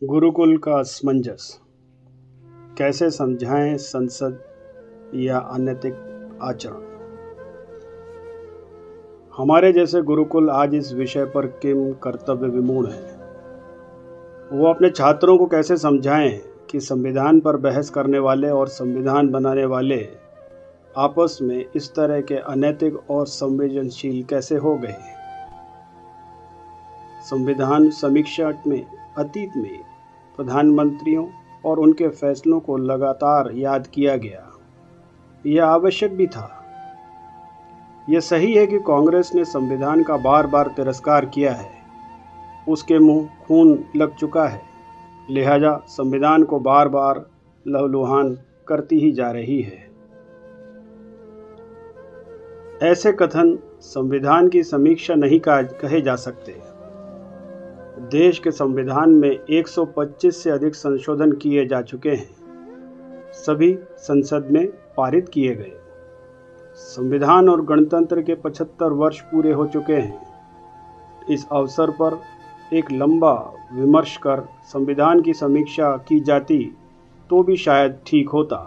गुरुकुल का असमंजस कैसे समझाएं संसद या अनैतिक आचरण। हमारे जैसे गुरुकुल आज इस विषय पर किम कर्तव्य विमूढ़ हैं। वो अपने छात्रों को कैसे समझाएं कि संविधान पर बहस करने वाले और संविधान बनाने वाले आपस में इस तरह के अनैतिक और संवेदनशील कैसे हो गए। संविधान समीक्षा में अतीत में प्रधानमंत्रियों और उनके फैसलों को लगातार याद किया गया। यह आवश्यक भी था। यह सही है कि कांग्रेस ने संविधान का बार बार तिरस्कार किया है। उसके मुंह खून लग चुका है, लिहाजा संविधान को बार बार लहूलुहान करती ही जा रही है। ऐसे कथन संविधान की समीक्षा नहीं कहे जा सकते। देश के संविधान में 125 से अधिक संशोधन किए जा चुके हैं। सभी संसद में पारित किए गए। संविधान और गणतंत्र के 75 वर्ष पूरे हो चुके हैं। इस अवसर पर एक लंबा विमर्श कर संविधान की समीक्षा की जाती तो भी शायद ठीक होता।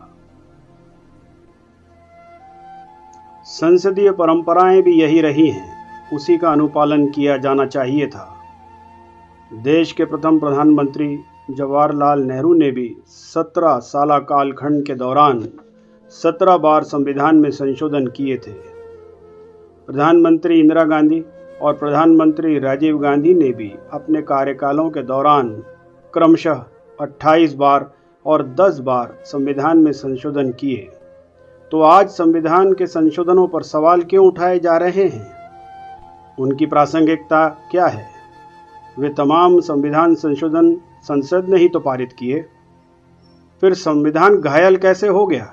संसदीय परंपराएं भी यही रही हैं, उसी का अनुपालन किया जाना चाहिए था। देश के प्रथम प्रधानमंत्री जवाहरलाल नेहरू ने भी 17 साला कालखंड के दौरान 17 बार संविधान में संशोधन किए थे। प्रधानमंत्री इंदिरा गांधी और प्रधानमंत्री राजीव गांधी ने भी अपने कार्यकालों के दौरान क्रमशः 28 बार और 10 बार संविधान में संशोधन किए। तो आज संविधान के संशोधनों पर सवाल क्यों उठाए जा रहे हैं? उनकी प्रासंगिकता क्या है? वे तमाम संविधान संशोधन संसद ने ही तो पारित किए। फिर संविधान घायल कैसे हो गया?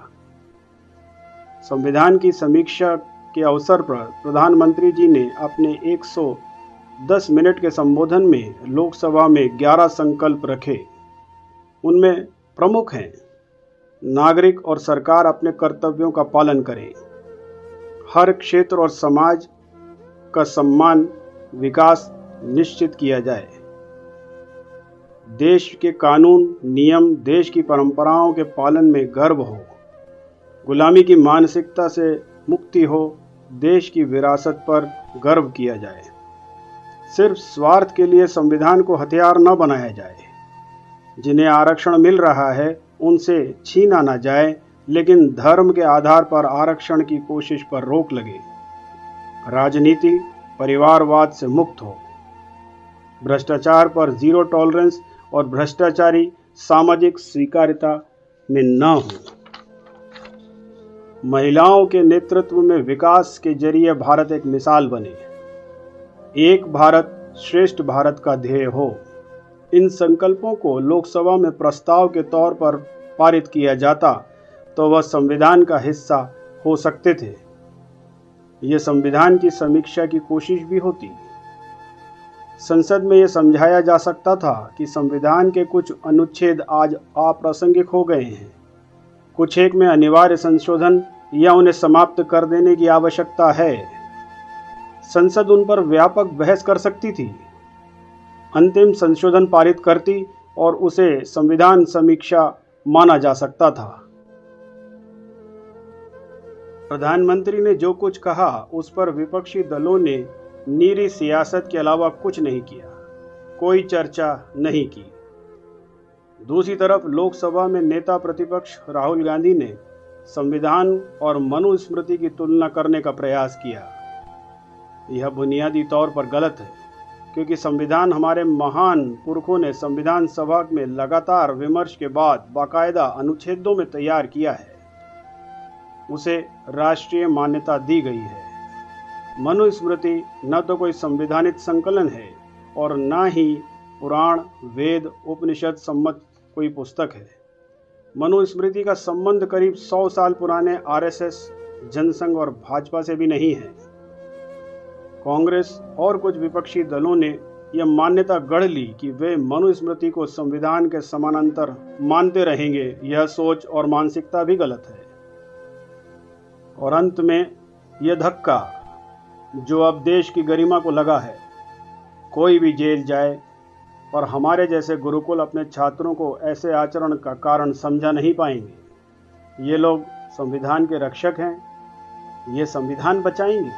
संविधान की समीक्षा के अवसर पर प्रधानमंत्री जी ने अपने 110 मिनट के संबोधन में लोकसभा में 11 संकल्प रखे। उनमें प्रमुख हैं, नागरिक और सरकार अपने कर्तव्यों का पालन करें, हर क्षेत्र और समाज का सम्मान विकास निश्चित किया जाए, देश के कानून नियम देश की परंपराओं के पालन में गर्व हो, गुलामी की मानसिकता से मुक्ति हो, देश की विरासत पर गर्व किया जाए। सिर्फ स्वार्थ के लिए संविधान को हथियार न बनाया जाए। जिन्हें आरक्षण मिल रहा है उनसे छीना न जाए, लेकिन धर्म के आधार पर आरक्षण की कोशिश पर रोक लगे। राजनीति परिवारवाद से मुक्त हो, भ्रष्टाचार पर जीरो टॉलरेंस और भ्रष्टाचारी सामाजिक स्वीकार्यता में न हो। महिलाओं के नेतृत्व में विकास के जरिए भारत एक मिसाल बने। एक भारत श्रेष्ठ भारत का ध्येय हो। इन संकल्पों को लोकसभा में प्रस्ताव के तौर पर पारित किया जाता तो वह संविधान का हिस्सा हो सकते थे। यह संविधान की समीक्षा की कोशिश भी होती। संसद में यह समझाया जा सकता था कि संविधान के कुछ अनुच्छेद आज अप्रासंगिक हो गए हैं। कुछ एक में अनिवार्य संशोधन या उन्हें समाप्त कर देने की आवश्यकता है। संसद उन पर व्यापक बहस कर सकती थी, अंतिम संशोधन पारित करती और उसे संविधान समीक्षा माना जा सकता था। प्रधानमंत्री ने जो कुछ कहा उस पर विपक्षी दलों ने नीरी सियासत के अलावा कुछ नहीं किया, कोई चर्चा नहीं की। दूसरी तरफ लोकसभा में नेता प्रतिपक्ष राहुल गांधी ने संविधान और मनुस्मृति की तुलना करने का प्रयास किया। यह बुनियादी तौर पर गलत है, क्योंकि संविधान हमारे महान पुरखों ने संविधान सभा में लगातार विमर्श के बाद बाकायदा अनुच्छेदों में तैयार किया है। उसे राष्ट्रीय मान्यता दी गई है। मनुस्मृति न तो कोई संवैधानिक संकलन है और न ही पुराण वेद उपनिषद सम्मत कोई पुस्तक है। मनुस्मृति का संबंध करीब 100 साल पुराने आरएसएस, जनसंघ और भाजपा से भी नहीं है। कांग्रेस और कुछ विपक्षी दलों ने यह मान्यता गढ़ ली कि वे मनुस्मृति को संविधान के समानांतर मानते रहेंगे। यह सोच और मानसिकता भी गलत है। और अंत में यह धक्का जो अब देश की गरिमा को लगा है, कोई भी जेल जाए और हमारे जैसे गुरुकुल अपने छात्रों को ऐसे आचरण का कारण समझा नहीं पाएंगे। ये लोग संविधान के रक्षक हैं, ये संविधान बचाएंगे।